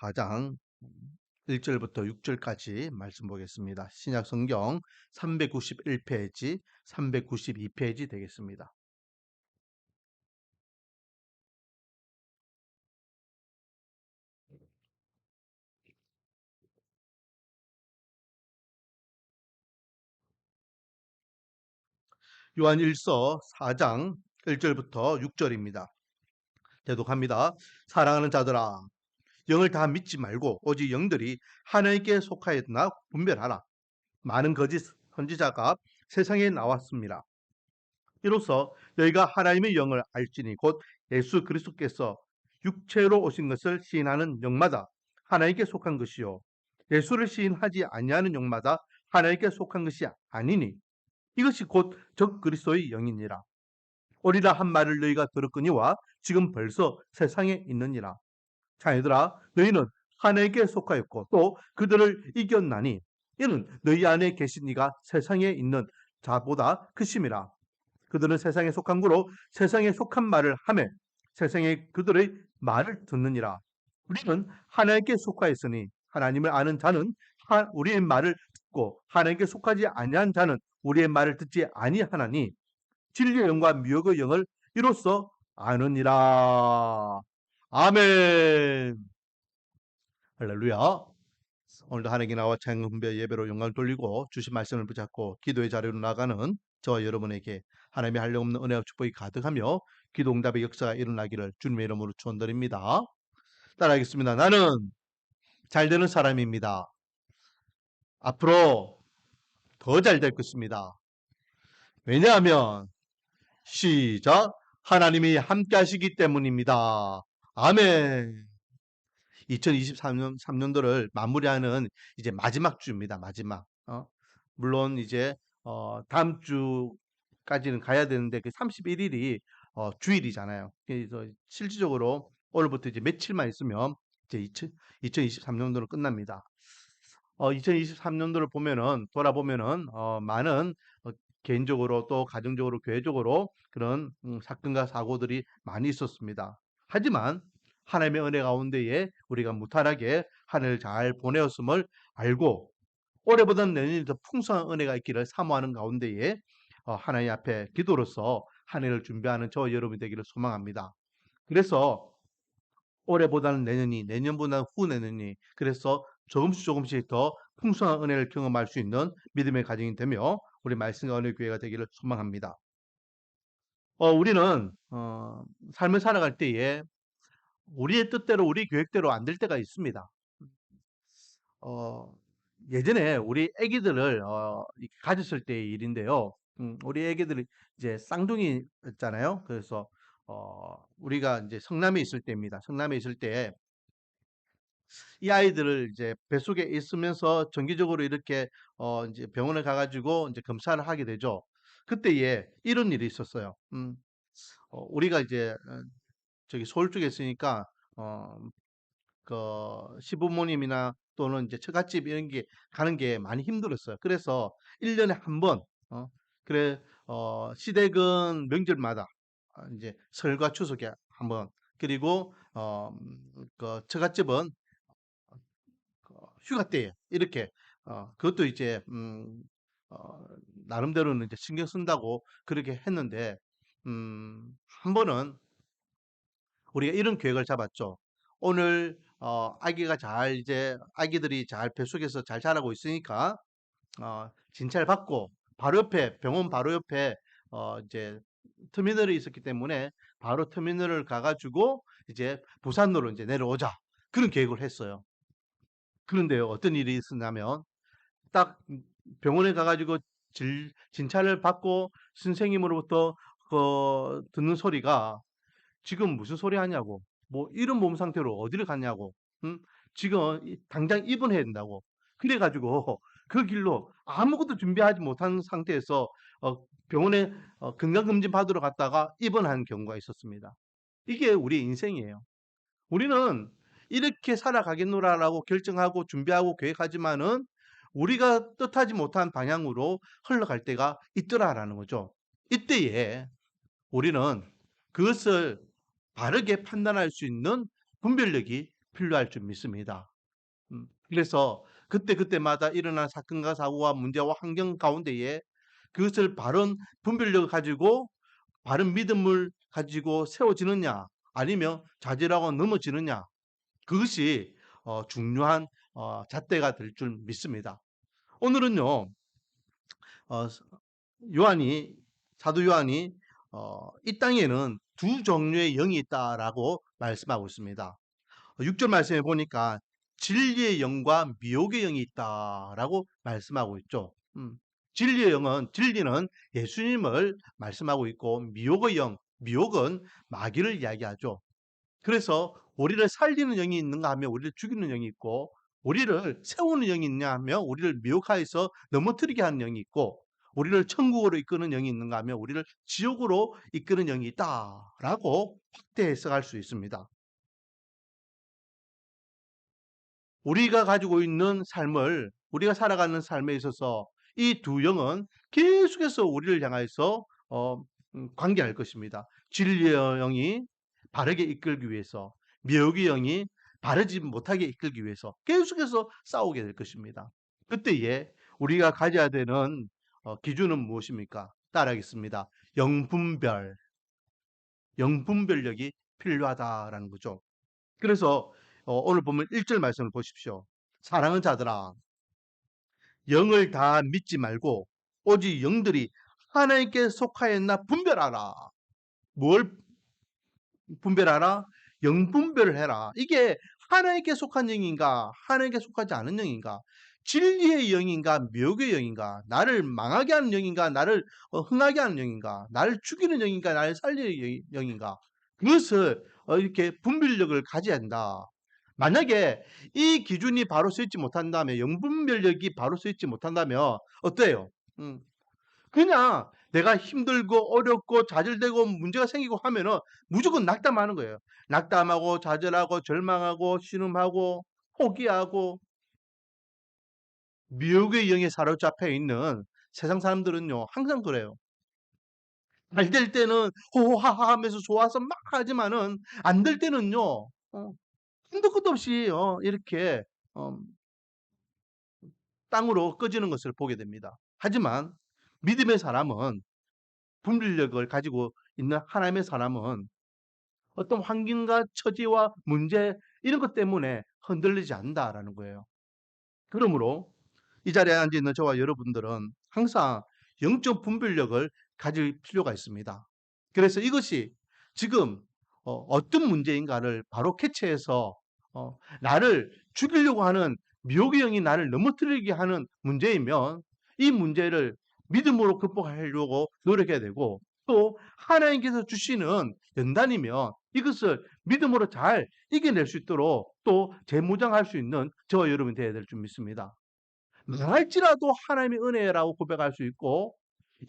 4장 1절부터 6절까지 말씀 보겠습니다. 신약 성경 391페이지, 392페이지 되겠습니다. 요한 1서 4장 1절부터 6절입니다. 대독합니다. 사랑하는 자들아, 영을 다 믿지 말고 오직 영들이 하나님께 속하였나 분별하라. 많은 거짓 선지자가 세상에 나왔습니다. 이로써 너희가 하나님의 영을 알지니 곧 예수 그리스도께서 육체로 오신 것을 시인하는 영마다 하나님께 속한 것이요 예수를 시인하지 아니하는 영마다 하나님께 속한 것이 아니니 이것이 곧 적 그리스도의 영이니라. 오리라 한 말을 너희가 들었거니와 지금 벌써 세상에 있느니라. 자녀들아, 너희는 하나님께 속하였고 또 그들을 이겼나니 이는 너희 안에 계신 이가 세상에 있는 자보다 크심이라. 그들은 세상에 속한 거로 세상에 속한 말을 하매 세상에 그들의 말을 듣느니라. 우리는 하나님께 속하였으니 하나님을 아는 자는 우리의 말을 듣고 하나님께 속하지 아니한 자는 우리의 말을 듣지 아니하나니 진리의 영과 미혹의 영을 이로써 아느니라. 아멘. 할렐루야. 오늘도 하나님께 나와 찬양분배 예배로 영광을 돌리고 주신 말씀을 붙잡고 기도의 자리로 나가는 저와 여러분에게 하나님의 한량없는 은혜와 축복이 가득하며 기도 응답의 역사가 일어나기를 주님의 이름으로 축원드립니다. 따라하겠습니다. 나는 잘 되는 사람입니다. 앞으로 더 잘 될 것입니다. 왜냐하면 시작 하나님이 함께 하시기 때문입니다. 아멘. 2023년도를 마무리하는 이제 마지막 주입니다. 마지막. 물론 이제 다음 주까지는 가야 되는데 그 31일이 주일이잖아요. 그래서 실질적으로 오늘부터 이제 며칠만 있으면 이제 2023년도는 끝납니다. 2023년도를 보면은 돌아보면은 많은 개인적으로 또 가정적으로 교회적으로 그런 사건과 사고들이 많이 있었습니다. 하지만 하나님의 은혜 가운데에 우리가 무탈하게 한 해를 잘 보내었음을 알고 올해보다는 내년이 더 풍성한 은혜가 있기를 사모하는 가운데에 하나님 앞에 기도로서 한 해를 준비하는 저와 여러분이 되기를 소망합니다. 그래서 올해보다는 내년이, 내년보다는 후내년이, 그래서 조금씩 더 풍성한 은혜를 경험할 수 있는 믿음의 가정이 되며 우리 말씀과 은혜 교회가 되기를 소망합니다. 우리는 삶을 살아갈 때에 우리의 뜻대로 우리 계획대로 안 될 때가 있습니다. 어, 예전에 우리 아기들을 가졌을 때의 일인데요. 우리 아기들이 이제 쌍둥이였잖아요. 그래서 우리가 이제 성남에 있을 때입니다. 성남에 있을 때 이 아이들을 이제 뱃속에 있으면서 정기적으로 이렇게 이제 병원에 가가지고 이제 검사를 하게 되죠. 그때에 이런 일이 있었어요. 우리가 이제 저기 서울 쪽에 있으니까 어, 그 시부모님이나 또는 이제 처갓집 이런 게 가는 게 많이 힘들었어요. 그래서 1년에 한 번, 그래, 시댁은 명절마다 이제 설과 추석에 한 번, 그리고 그 처갓집은 휴가 때에 이렇게 그것도 이제 어, 나름대로는 이제 신경 쓴다고 그렇게 했는데 한 번은 우리가 이런 계획을 잡았죠. 오늘 아기가 잘 이제 아기들이 잘 뱃속에서 잘 자라고 있으니까 진찰 받고 바로 옆에 병원 바로 옆에 이제 터미널이 있었기 때문에 바로 터미널을 가가지고 이제 부산으로 이제 내려오자 그런 계획을 했어요. 그런데요 어떤 일이 있었냐면 딱 병원에 가가지고 진찰을 받고 선생님으로부터 듣는 소리가 지금 무슨 소리 하냐고, 뭐 이런 몸 상태로 어디를 갔냐고, 응? 지금 당장 입원해야 된다고. 그래가지고 그 길로 아무것도 준비하지 못한 상태에서 병원에 건강검진 받으러 갔다가 입원한 경우가 있었습니다. 이게 우리 인생이에요. 우리는 이렇게 살아가겠노라라고 결정하고 준비하고 계획하지만은 우리가 뜻하지 못한 방향으로 흘러갈 때가 있더라라는 거죠. 이때에 우리는 그것을 바르게 판단할 수 있는 분별력이 필요할 줄 믿습니다. 그래서 그때그때마다 일어난 사건과 사고와 문제와 환경 가운데에 그것을 바른 분별력을 가지고 바른 믿음을 가지고 세워지느냐 아니면 좌절하고 넘어지느냐 그것이 중요한 잣대가 될 줄 믿습니다. 오늘은요 어, 요한이 사도 요한이 이 땅에는 두 종류의 영이 있다라고 말씀하고 있습니다. 6절 말씀에 보니까 진리의 영과 미혹의 영이 있다라고 말씀하고 있죠. 진리의 영은 진리는 예수님을 말씀하고 있고 미혹의 영, 미혹은 마귀를 이야기하죠. 그래서 우리를 살리는 영이 있는가 하면 우리를 죽이는 영이 있고 우리를 세우는 영이 있냐 하면 우리를 미혹하여서 넘어뜨리게 하는 영이 있고 우리를 천국으로 이끄는 영이 있는가 하면 우리를 지옥으로 이끄는 영이 있다라고 확대 해석할 수 있습니다. 우리가 가지고 있는 삶을 우리가 살아가는 삶에 있어서 이 두 영은 계속해서 우리를 향해서 관계할 것입니다. 진리의 영이 바르게 이끌기 위해서 미혹의 영이 바르지 못하게 이끌기 위해서 계속해서 싸우게 될 것입니다. 그때에 우리가 가져야 되는 기준은 무엇입니까? 따라하겠습니다. 영분별, 영분별력이 필요하다라는 거죠. 그래서 오늘 보면 1절 말씀을 보십시오. 사랑하는 자들아 영을 다 믿지 말고 오직 영들이 하나님께 속하였나 분별하라. 뭘 분별하라? 영분별을 해라. 이게 하나님께 속한 영인가 하나님께 속하지 않은 영인가 진리의 영인가 미혹의 영인가 나를 망하게 하는 영인가 나를 흥하게 하는 영인가 나를 죽이는 영인가 나를 살리는 영인가 그것을 이렇게 분별력을 가져야 한다. 만약에 이 기준이 바로 서 있지 못한다면 영분별력이 바로 서 있지 못한다면 어때요? 그냥 내가 힘들고 어렵고 좌절되고 문제가 생기고 하면은 무조건 낙담하는 거예요. 낙담하고 좌절하고 절망하고 신음하고 포기하고 미혹의 영에 사로잡혀 있는 세상 사람들은요 항상 그래요. 잘 될 때는 호호하하 하면서 좋아서 막 하지만은 안 될 때는요 한도 끝도 없이 이렇게 어, 땅으로 꺼지는 것을 보게 됩니다. 하지만 믿음의 사람은 분별력을 가지고 있는 하나님의 사람은 어떤 환경과 처지와 문제 이런 것 때문에 흔들리지 않는다라는 거예요. 그러므로 이 자리에 앉아 있는 저와 여러분들은 항상 영적 분별력을 가질 필요가 있습니다. 그래서 이것이 지금 어떤 문제인가를 바로 캐치해서 나를 죽이려고 하는 미혹의 영이 나를 넘어뜨리게 하는 문제이면 이 문제를 믿음으로 극복하려고 노력해야 되고 또 하나님께서 주시는 연단이면 이것을 믿음으로 잘 이겨낼 수 있도록 또 재무장할 수 있는 저와 여러분이 되어야 될 줄 믿습니다. 말할지라도 하나님의 은혜라고 고백할 수 있고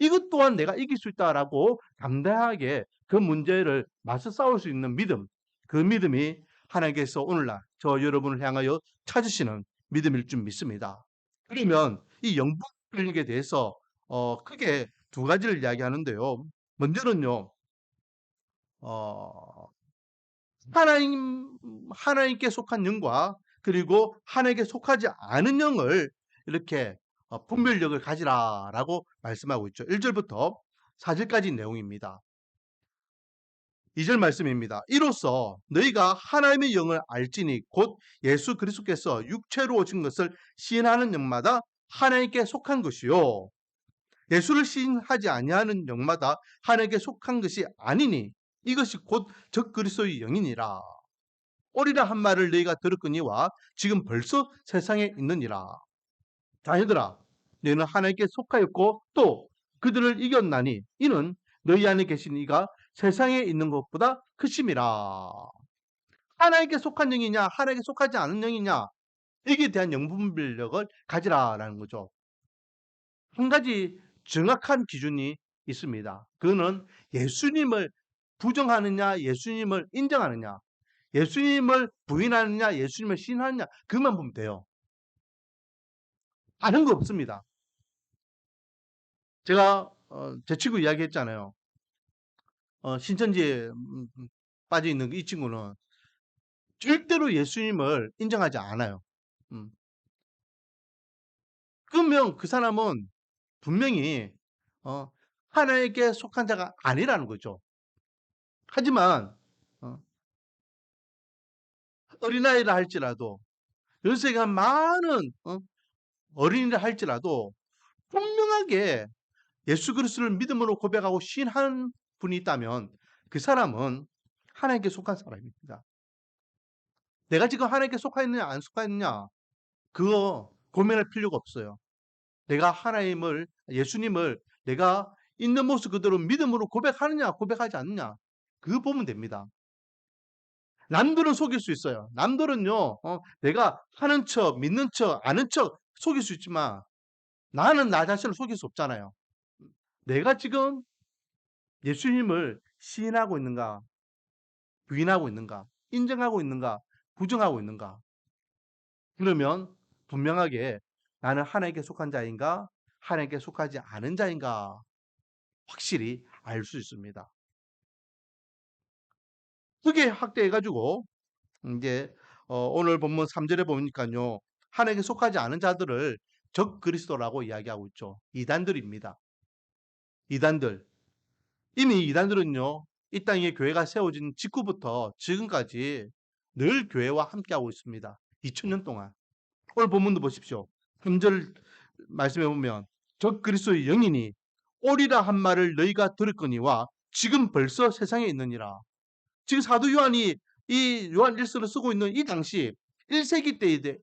이것 또한 내가 이길 수 있다라고 담대하게 그 문제를 맞서 싸울 수 있는 믿음 그 믿음이 하나님께서 오늘날 저 여러분을 향하여 찾으시는 믿음일 줄 믿습니다. 그러면 이 영분별력에 대해서 크게 두 가지를 이야기하는데요. 먼저는요. 어, 하나님께 속한 영과 그리고 하나님께 속하지 않은 영을 이렇게 분별력을 가지라라고 말씀하고 있죠. 1절부터 4절까지 내용입니다. 2절 말씀입니다. 이로써 너희가 하나님의 영을 알지니 곧 예수 그리스도께서 육체로 오신 것을 시인하는 영마다 하나님께 속한 것이요 예수를 시인하지 아니하는 영마다 하나님께 속한 것이 아니니 이것이 곧 적그리스도의 영이니라. 오리라 한 말을 너희가 들었거니와 지금 벌써 세상에 있느니라. 자녀들아 너희는 하나님께 속하였고 또 그들을 이겼나니 이는 너희 안에 계신 이가 세상에 있는 것보다 크심이라. 하나님께 속한 영이냐 하나님께 속하지 않은 영이냐 여기에 대한 영분별력을 가지라라는 거죠. 한 가지 정확한 기준이 있습니다. 그거는 예수님을 부정하느냐 예수님을 인정하느냐 예수님을 부인하느냐 예수님을 신하느냐 그것만 보면 돼요. 다른 거 없습니다. 제가 제 친구 이야기했잖아요. 신천지에 빠져 있는 이 친구는 절대로 예수님을 인정하지 않아요. 음. 그러면 그 사람은 분명히 어 하나님께 속한 자가 아니라는 거죠. 하지만 어 어린아이라 할지라도 연세가 많은 어린이라 할지라도 분명하게 예수 그리스도를 믿음으로 고백하고 신한 분이 있다면 그 사람은 하나님께 속한 사람입니다. 내가 지금 하나님께 속하였느냐 안 속하였느냐 그거 고민할 필요가 없어요. 내가 하나님을 예수님을 내가 있는 모습 그대로 믿음으로 고백하느냐 고백하지 않느냐 그거 보면 됩니다. 남들은 속일 수 있어요. 남들은요 내가 하는 척 믿는 척 아는 척 속일 수 있지만 나는 나 자신을 속일 수 없잖아요. 내가 지금 예수님을 시인하고 있는가 부인하고 있는가 인정하고 있는가 부정하고 있는가 그러면 분명하게 나는 하나님께 속한 자인가 하나님께 속하지 않은 자인가 확실히 알 수 있습니다. 그게 확대해 가지고 인제 오늘 본문 3 절에 보니깐요. 하나님께 속하지 않은 자들을 적그리스도라고 이야기하고 있죠. 이단들입니다. 이단들. 이미 이단들은요. 이 땅에 교회가 세워진 직후부터 지금까지 늘 교회와 함께하고 있습니다. 2000년 동안. 오늘 본문도 보십시오. 3절 말씀해 보면 적그리스도의 영이니 오리라 한 말을 너희가 들었거니와 지금 벌써 세상에 있느니라. 지금 사도 요한이 이 요한 1서를 쓰고 있는 이 당시 1세기 때에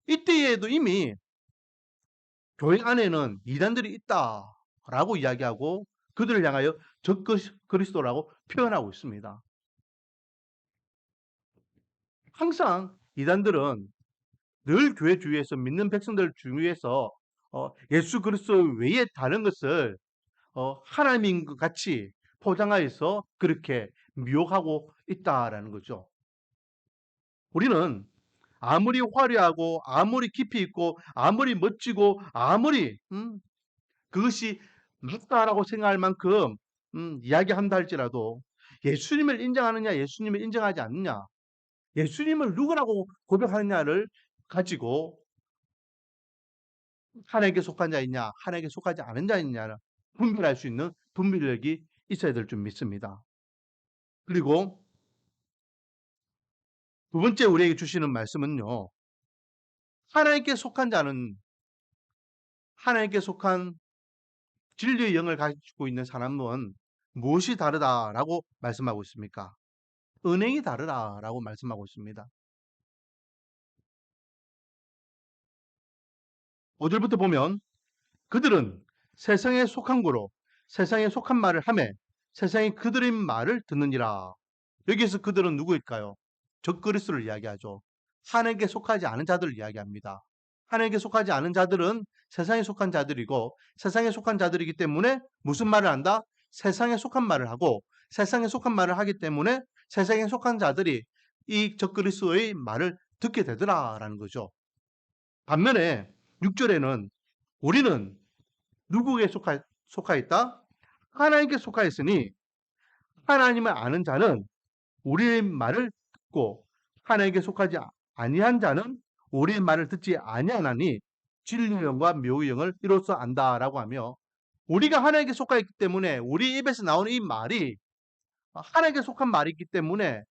이때에도 이미 교회 안에는 이단들이 있다라고 이야기하고 그들을 향하여 적그리스도라고 표현하고 있습니다. 항상 이단들은 늘 교회 주위에서 믿는 백성들 주위에서 예수 그리스도 외에 다른 것을 하나님인 것 같이 포장하여서 그렇게 미혹하고 있다라는 거죠. 우리는 아무리 화려하고 아무리 깊이 있고 아무리 멋지고 아무리 그것이 맞다라고 생각할 만큼 이야기한다 할지라도 예수님을 인정하느냐 예수님을 인정하지 않느냐 예수님을 누구라고 고백하느냐를 가지고 하나님께 속한 자이냐 하나님께 속하지 않은 자이냐를 분별할 수 있는 분별력이 있어야 될 줄 믿습니다. 그리고 두 번째 우리에게 주시는 말씀은요. 하나님께 속한 자는 하나님께 속한 진리의 영을 가지고 있는 사람은 무엇이 다르다라고 말씀하고 있습니까? 은행이 다르다라고 말씀하고 있습니다. 5절부터 보면 그들은 세상에 속한 거로 세상에 속한 말을 하매 세상이 그들의 말을 듣느니라. 여기에서 그들은 누구일까요? 적그리스도를 이야기하죠. 하나님께 속하지 않은 자들을 이야기합니다. 하나님께 속하지 않은 자들은 세상에 속한 자들이고 세상에 속한 자들이기 때문에 무슨 말을 한다? 세상에 속한 말을 하고 세상에 속한 말을 하기 때문에 세상에 속한 자들이 이 적그리스도의 말을 듣게 되더라라는 거죠. 반면에 6절에는 우리는 누구에게 속하였다? 하나님께 속하였으니 하나님을 아는 자는 우리의 말을 듣고 하나님께 속하지 아니한 자는 우리의 말을 듣지 아니하나니 진리의 영과 묘의 영을 이로써 안다라고 하며 우리가 하나님께 속하였기 때문에 우리 입에서 나오는 이 말이 하나님께 속한 말이기 때문에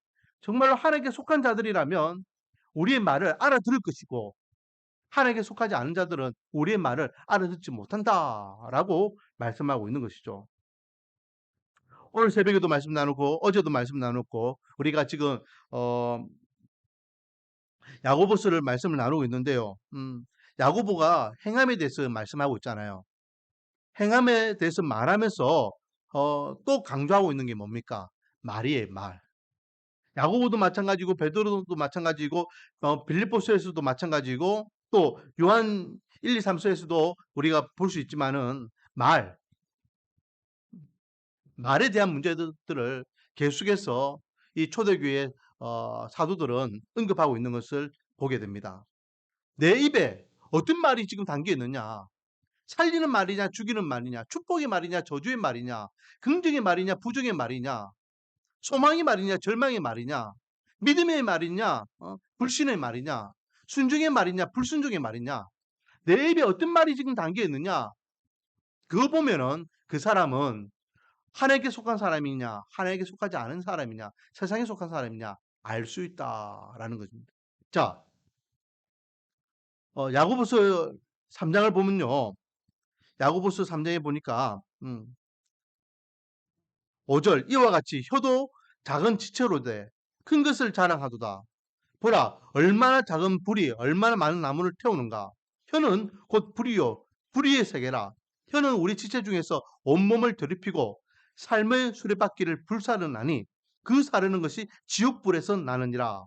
정말로 하나님께 속한 자들이라면 우리의 말을 알아들을 것이고 하나님께 속하지 않은 자들은 우리의 말을 알아듣지 못한다라고 말씀하고 있는 것이죠. 오늘 새벽에도 말씀 나누고 어제도 말씀 나눴고 우리가 지금 어 야고보서를 말씀을 나누고 있는데요. 야고보가 행함에 대해서 말씀하고 있잖아요. 행함에 대해서 말하면서 또 강조하고 있는 게 뭡니까? 말이에요, 말. 야고보도 마찬가지고 베드로도 마찬가지고 빌립보서에서도 마찬가지고 또 요한 1, 2, 3서에서도 우리가 볼 수 있지만은 말에 대한 문제들을 계속해서 이 초대교회 사도들은 언급하고 있는 것을 보게 됩니다. 내 입에 어떤 말이 지금 담겨 있느냐? 살리는 말이냐, 죽이는 말이냐, 축복의 말이냐, 저주의 말이냐, 긍정의 말이냐, 부정의 말이냐, 소망의 말이냐, 절망의 말이냐, 믿음의 말이냐, 불신의 말이냐, 순종의 말이냐, 불순종의 말이냐, 내 입에 어떤 말이 지금 담겨 있느냐, 그거 보면은 그 사람은 하나님께 속한 사람이냐, 하나님께 속하지 않은 사람이냐, 세상에 속한 사람이냐, 알 수 있다라는 것입니다. 자, 야고보서 3장을 보면요. 야고보서 3장에 보니까 5절 이와 같이 혀도 작은 지체로 돼 큰 것을 자랑하도다. 보라 얼마나 작은 불이 얼마나 많은 나무를 태우는가. 혀는 곧 불이요 불의의 세계라. 혀는 우리 지체 중에서 온몸을 더럽히고 삶의 수레바퀴를 불사르나니 그 사르는 것이 지옥불에서 나느니라.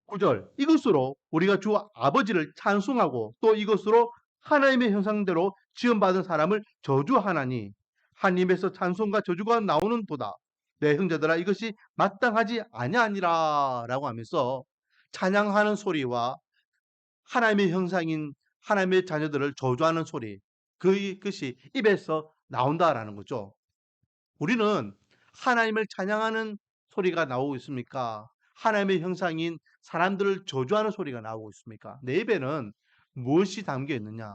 9절 이것으로 우리가 주 아버지를 찬송하고 또 이것으로 하나님의 형상대로 지음받은 사람을 저주하나니 한 입에서 찬송과 저주가 나오는 도다. 내 형제들아 이것이 마땅하지 아니하니라 라고 하면서 찬양하는 소리와 하나님의 형상인 하나님의 자녀들을 저주하는 소리 그것이 입에서 나온다라는 거죠. 우리는 하나님을 찬양하는 소리가 나오고 있습니까? 하나님의 형상인 사람들을 저주하는 소리가 나오고 있습니까? 내 입에는 무엇이 담겨 있느냐?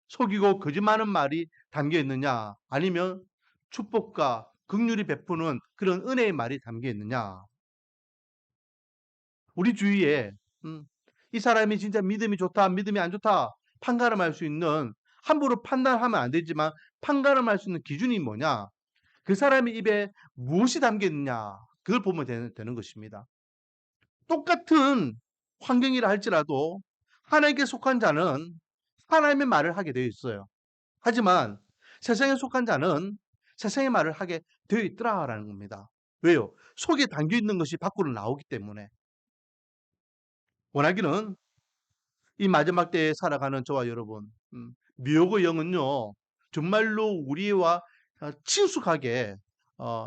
속이고 거짓말하는 말이 담겨 있느냐? 아니면 축복과 긍휼이 베푸는 그런 은혜의 말이 담겨 있느냐? 우리 주위에 이 사람이 진짜 믿음이 좋다, 믿음이 안 좋다 판가름할 수 있는 함부로 판단하면 안 되지만 판가름할 수 있는 기준이 뭐냐? 그 사람의 입에 무엇이 담겨 있느냐? 그걸 보면 되는 것입니다. 똑같은 환경이라 할지라도 하나님께 속한 자는 하나님의 말을 하게 되어 있어요. 하지만 세상에 속한 자는 세상의 말을 하게 되어 있더라라는 겁니다. 왜요? 속에 담겨 있는 것이 밖으로 나오기 때문에. 원하기는 이 마지막 때에 살아가는 저와 여러분, 미혹의 영은요, 정말로 우리와 친숙하게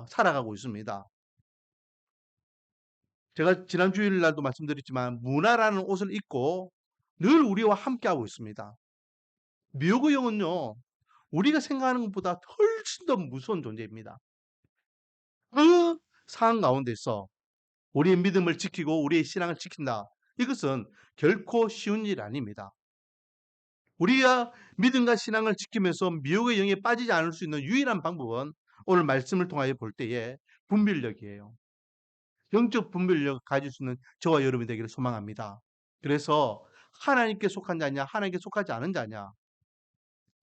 살아가고 있습니다. 제가 지난 주일날도 말씀드렸지만 문화라는 옷을 입고 늘 우리와 함께하고 있습니다. 미혹의 영은요, 우리가 생각하는 것보다 훨씬 더 무서운 존재입니다. 그 상황 가운데서 우리의 믿음을 지키고 우리의 신앙을 지킨다. 이것은 결코 쉬운 일 아닙니다. 우리가 믿음과 신앙을 지키면서 미혹의 영에 빠지지 않을 수 있는 유일한 방법은 오늘 말씀을 통하여 볼 때에 분별력이에요. 영적 분별력을 가질 수 있는 저와 여러분이 되기를 소망합니다. 그래서 하나님께 속한 자냐 하나님께 속하지 않은 자냐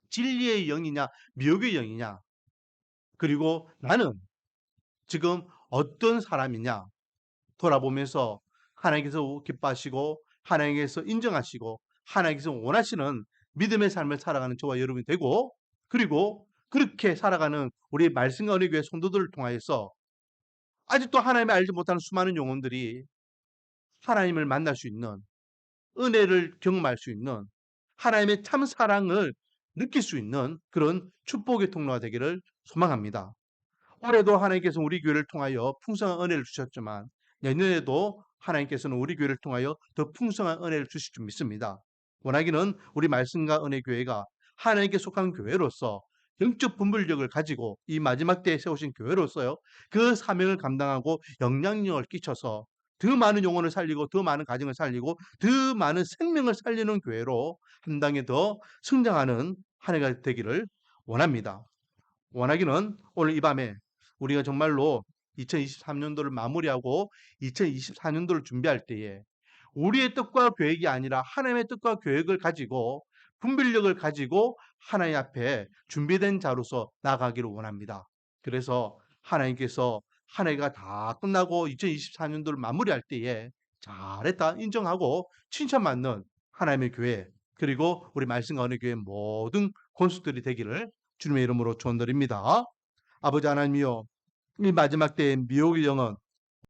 진리의 영이냐 미혹의 영이냐 그리고 나는 지금 어떤 사람이냐 돌아보면서 하나님께서 기뻐하시고 하나님께서 인정하시고 하나님께서 원하시는 믿음의 삶을 살아가는 저와 여러분이 되고 그리고 그렇게 살아가는 우리 말씀과 은혜교회 성도들을 통하여서 아직도 하나님을 알지 못하는 수많은 영혼들이 하나님을 만날 수 있는 은혜를 경험할 수 있는 하나님의 참 사랑을 느낄 수 있는 그런 축복의 통로가 되기를 소망합니다. 올해도 하나님께서 우리 교회를 통하여 풍성한 은혜를 주셨지만 내년에도 하나님께서는 우리 교회를 통하여 더 풍성한 은혜를 주실 줄 믿습니다. 원하기는 우리 말씀과 은혜 교회가 하나님께 속한 교회로서 영적 분별력을 가지고 이 마지막 때에 세우신 교회로서요. 그 사명을 감당하고 영향력을 끼쳐서 더 많은 영혼을 살리고 더 많은 가정을 살리고 더 많은 생명을 살리는 교회로 한 단계 더 성장하는 한 해가 되기를 원합니다. 원하기는 오늘 이 밤에 우리가 정말로 2023년도를 마무리하고 2024년도를 준비할 때에 우리의 뜻과 계획이 아니라 하나님의 뜻과 계획을 가지고 분별력을 가지고 하나님 앞에 준비된 자로서 나가기를 원합니다. 그래서 하나님께서 한 해가 다 끝나고 2024년도를 마무리할 때에 잘했다 인정하고 칭찬받는 하나님의 교회 그리고 우리 말씀과 은혜 교회 모든 권속들이 되기를 주님의 이름으로 축원드립니다. 아버지 하나님이여 이 마지막 때의 미혹의 영은